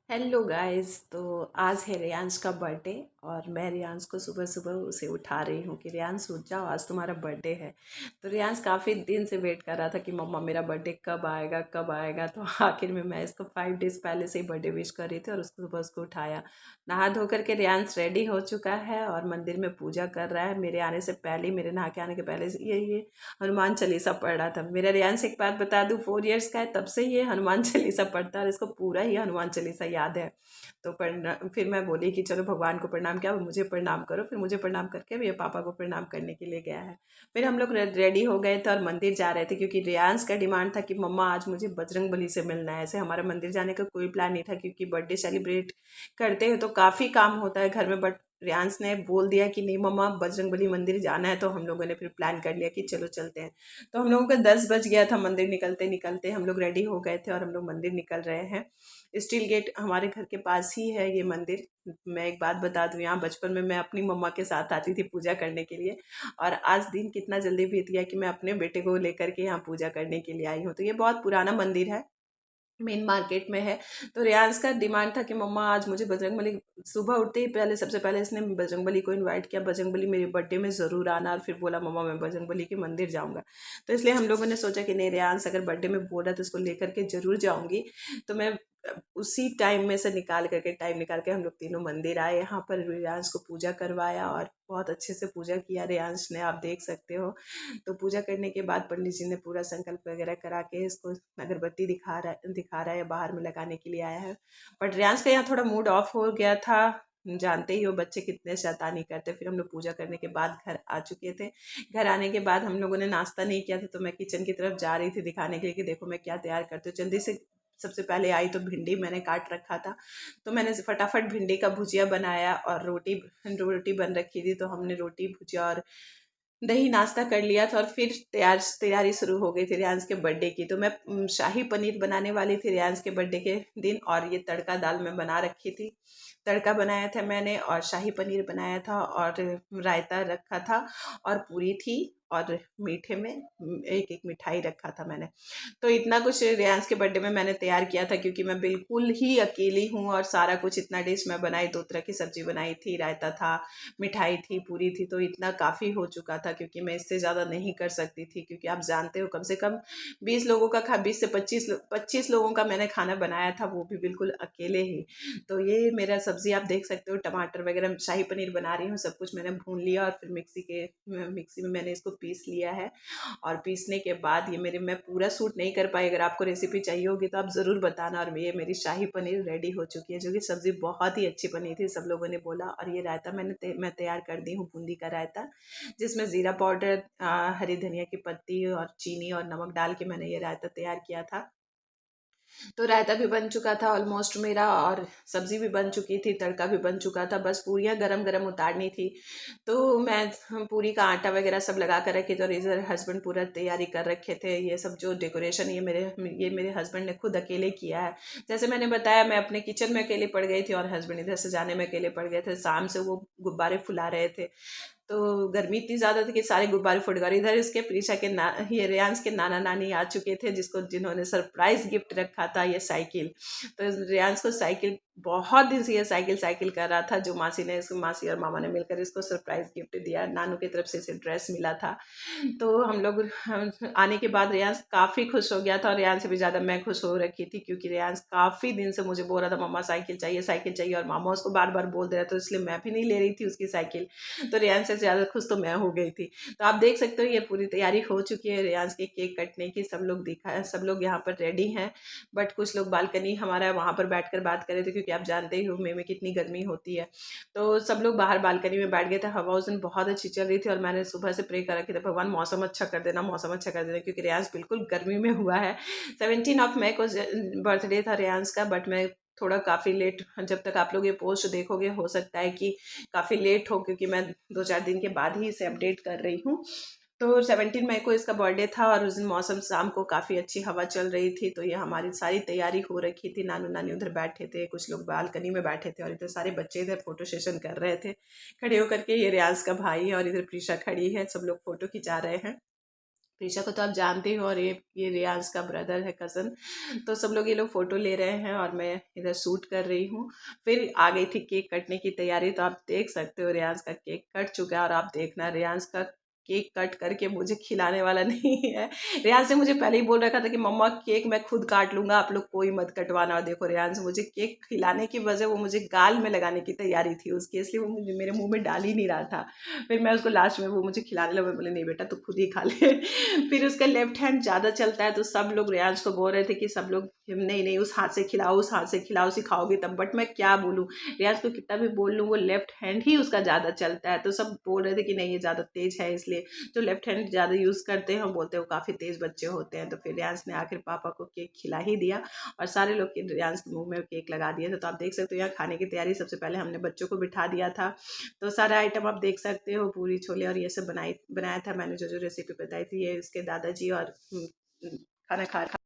Hello guys. तो आज है रियांश का बर्थडे और मैं रियांश को सुबह सुबह उसे उठा रही हूँ कि रियांश उठ जाओ, आज तुम्हारा बर्थडे है। तो रियांश काफ़ी दिन से वेट कर रहा था कि मम्मा मेरा बर्थडे कब आएगा कब आएगा। तो आखिर में मैं इसको 5 डेज़ पहले से ही बर्थडे विश कर रही थी और उसको सुबह उसको उठाया। नहा धो करके रियांश रेडी हो चुका है और मंदिर में पूजा कर रहा है। मेरे आने से पहले ही, मेरे नहा के आने के पहले से ये हनुमान चालीसा पढ़ रहा था। मेरा रियांश एक बात बता दूँ, 4 इयर्स का है तब से ये हनुमान चालीसा पढ़ता है और इसको पूरा ही हनुमान चालीसा याद है। तो प्रणाम, फिर मैं बोली कि चलो भगवान को प्रणाम किया, अब मुझे प्रणाम करो। फिर मुझे प्रणाम करके अब ये पापा को प्रणाम करने के लिए गया है। फिर हम लोग रेडी हो गए थे और मंदिर जा रहे थे क्योंकि रियांश का डिमांड था कि मम्मा आज मुझे बजरंग बली से मिलना है। ऐसे हमारा मंदिर जाने का कोई प्लान नहीं था क्योंकि बर्थडे सेलिब्रेट करते हैं तो काफ़ी काम होता है घर में, बट रियांश ने बोल दिया कि नहीं मम्मा बजरंग बली मंदिर जाना है। तो हम लोगों ने फिर प्लान कर लिया कि चलो चलते हैं। तो हम लोगों का 10 बज गया था, मंदिर निकलते निकलते हम लोग रेडी हो गए थे और हम लोग मंदिर निकल रहे हैं। स्टील गेट हमारे घर के पास ही है ये मंदिर। मैं एक बात बता दूं, यहाँ बचपन में मैं अपनी मम्मा के साथ आती थी पूजा करने के लिए। और आज दिन कितना जल्दी बीत गया कि मैं अपने बेटे को लेकर के यहाँ पूजा करने के लिए आई हूँ। तो ये बहुत पुराना मंदिर है, मेन मार्केट में है। तो रियांश का डिमांड था कि मम्मा आज मुझे बजरंगबली, सुबह उठते ही पहले सबसे पहले इसने बजरंगबली को इनवाइट किया, बजरंगबली मेरे बर्थडे में ज़रूर आना। और फिर बोला मम्मा मैं बजरंगबली के मंदिर जाऊंगा। तो इसलिए हम लोगों ने सोचा कि नहीं, रियांश अगर बर्थडे में बोला तो इसको लेकर के ज़रूर जाऊंगी। तो मैं उसी टाइम में से निकाल करके, टाइम निकाल के हम लोग तीनों मंदिर आए। यहाँ पर रियांश को पूजा करवाया और बहुत अच्छे से पूजा किया रियांश ने, आप देख सकते हो। तो पूजा करने के बाद पंडित जी ने पूरा संकल्प वगैरह करा के इसको अगरबत्ती दिखा रहा है, बाहर में लगाने के लिए आया है। बट रियांश का यहाँ थोड़ा मूड ऑफ हो गया था। जानते ही हो बच्चे कितने शैतानी करते। फिर हम लोग पूजा करने के बाद घर आ चुके थे। घर आने के बाद हम लोगों ने नाश्ता नहीं किया था, तो मैं किचन की तरफ जा रही थी दिखाने के लिए कि देखो मैं क्या तैयार करती हूँ। जल्दी से सबसे पहले आई तो भिंडी मैंने काट रखा था, तो मैंने फटाफट भिंडी का भुजिया बनाया और रोटी रोटी बन रखी थी, तो हमने रोटी भुजिया और दही नाश्ता कर लिया था। और फिर तैयारी शुरू हो गई थी रियांश के बर्थडे की। तो मैं शाही पनीर बनाने वाली थी रियांश के बर्थडे के दिन, और ये तड़का दाल मैं बना रखी थी। तड़का बनाया था मैंने और शाही पनीर बनाया था और रायता रखा था और पूरी थी। और मीठे में एक एक मिठाई रखा था मैंने। तो इतना कुछ रियांश के बर्थडे में मैंने तैयार किया था क्योंकि मैं बिल्कुल ही अकेली हूँ और सारा कुछ इतना डिश मैं बनाई। 2 तरह की सब्जी बनाई थी, रायता था, मिठाई थी, पूरी थी। तो इतना काफ़ी हो चुका था क्योंकि मैं इससे ज़्यादा नहीं कर सकती थी, क्योंकि आप जानते हो कम से कम 20 लोगों का 20 से 25 लोगों का मैंने खाना बनाया था, वो भी बिल्कुल अकेले ही। तो ये मेरा सब्ज़ी आप देख सकते हो, टमाटर वगैरह, शाही पनीर बना रही हूँ, सब कुछ मैंने भून लिया और फिर मिक्सी में मैंने इसको पीस लिया है। और पीसने के बाद ये मेरे, मैं पूरा सूट नहीं कर पाई, अगर आपको रेसिपी चाहिए होगी तो आप ज़रूर बताना। और ये मेरी शाही पनीर रेडी हो चुकी है, जो कि सब्ज़ी बहुत ही अच्छी बनी थी, सब लोगों ने बोला। और ये रायता मैं तैयार कर दी हूँ, बूंदी का रायता, जिसमें ज़ीरा पाउडर, हरी धनिया की पत्ती और चीनी और नमक डाल के मैंने ये रायता तैयार किया था। तो रायता भी बन चुका था ऑलमोस्ट मेरा, और सब्जी भी बन चुकी थी, तड़का भी बन चुका था, बस पूरियाँ गरम गरम उतारनी थी। तो मैं पूरी का आटा वगैरह सब लगा कर रखी थी और इधर हस्बैंड पूरा तैयारी कर रखे थे। ये सब जो डेकोरेशन, ये मेरे हस्बैंड ने खुद अकेले किया है। जैसे मैंने बताया, मैं अपने किचन में अकेले पड़ गई थी और हस्बैंड इधर सजाने में अकेले पड़ गए थे। शाम से वो गुब्बारे फुला रहे थे, तो गर्मी इतनी ज़्यादा थी कि सारे गुब्बारे फुट गए। इधर इसके प्रीशा के ये रियांश के नाना नानी आ चुके थे, जिन्होंने सरप्राइज गिफ्ट रखा था, ये साइकिल। तो रियांश को साइकिल, बहुत दिन से ये साइकिल साइकिल कर रहा था, जो मासी और मामा ने मिलकर इसको सरप्राइज गिफ्ट दिया। नानू की तरफ से इसे ड्रेस मिला था। तो हम आने के बाद रियांश काफ़ी खुश हो गया था, और रियांश से भी ज़्यादा मैं खुश हो रखी थी, क्योंकि रियांश काफ़ी दिन से मुझे बोल रहा था मम्मा साइकिल चाहिए साइकिल चाहिए, और मामा उसको बार बार बोल दे रहा था, तो इसलिए मैं भी नहीं ले रही थी उसकी साइकिल। तो रियांश से ज़्यादा खुश तो मैं हो गई थी। तो आप देख सकते हो ये पूरी तैयारी हो चुकी है रियांश के केक कटने की। सब लोग यहाँ पर रेडी हैं, बट कुछ लोग बालकनी हमारा वहाँ पर बैठकर बात कर रहे थे, क्योंकि आप जानते ही हो मई में कितनी गर्मी होती है। तो सब लोग बाहर बालकनी में बैठ गए थे। हवा उस दिन बहुत अच्छी चल रही थी और मैंने सुबह से प्रे कर रखे थे, भगवान मौसम अच्छा कर देना, मौसम अच्छा कर देना, क्योंकि रियांश बिल्कुल गर्मी में हुआ है। 17 मई को बर्थडे था रियांश का, बट मैं थोड़ा काफ़ी लेट, जब तक आप लोग ये पोस्ट देखोगे हो सकता है कि काफ़ी लेट हो, क्योंकि मैं 2-4 दिन के बाद ही इसे अपडेट कर रही हूँ। तो 17 मई को इसका बर्थडे था और उस दिन मौसम, शाम को काफ़ी अच्छी हवा चल रही थी। तो ये हमारी सारी तैयारी हो रखी थी। नानू नानी उधर बैठे थे, कुछ लोग बालकनी में बैठे थे, और इधर सारे बच्चे इधर फोटो सेशन कर रहे थे खड़े होकर के। ये रियाज का भाई है और इधर प्रीशा खड़ी है, सब लोग फोटो खिंचा रहे हैं। प्रीशा को तो आप जानते हो, और ये रियांश का ब्रदर है, कज़न। तो सब लोग, ये लोग फ़ोटो ले रहे हैं और मैं इधर शूट कर रही हूँ। फिर आ गई थी केक कटने की तैयारी, तो आप देख सकते हो रियांश का केक कट चुका है, और आप देखना रियांश का केक कट करके मुझे खिलाने वाला नहीं है। रियांश ने मुझे पहले ही बोल रखा था कि मम्मा केक मैं खुद काट लूँगा, आप लोग कोई मत कटवाना। और देखो रियांश मुझे केक खिलाने की वजह, वो मुझे गाल में लगाने की तैयारी थी उसकी, इसलिए वो मुझे मेरे मुँह में डाल ही नहीं रहा था। फिर मैं उसको लास्ट में, वो मुझे खिलाने लगा, मैं बोले नहीं बेटा तू खुद ही खा ले। फिर उसका लेफ्ट हैंड ज़्यादा चलता है, तो सब लोग रियांश को बोल रहे थे कि सब लोग नहीं नहीं उस हाथ से खिलाओ, उस हाथ से खिलाओ, सिखाओगे तब। बट मैं क्या बोलूँ, रियांश को कितना भी बोल लूँ, वो लेफ्ट हैंड ही उसका ज़्यादा चलता है। तो सब बोल रहे थे कि नहीं ये ज़्यादा तेज़ है, इसलिए जो लेफ्ट हैंड ज़्यादा यूज़ करते हैं वो बोलते हैं वो काफ़ी तेज़ बच्चे होते हैं। तो फिर रियांश ने आखिर पापा को केक खिला ही दिया, और सारे लोग के रियांश के मुंह में केक लगा दिए थे। तो आप देख सकते हो यहाँ खाने की तैयारी, सबसे पहले हमने बच्चों को बिठा दिया था। तो सारे आइटम आप देख सकते हो, पूरी छोले और ये सब बनाया था मैंने, जो जो रेसिपी बताई थी, ये इसके दादाजी और खाना खा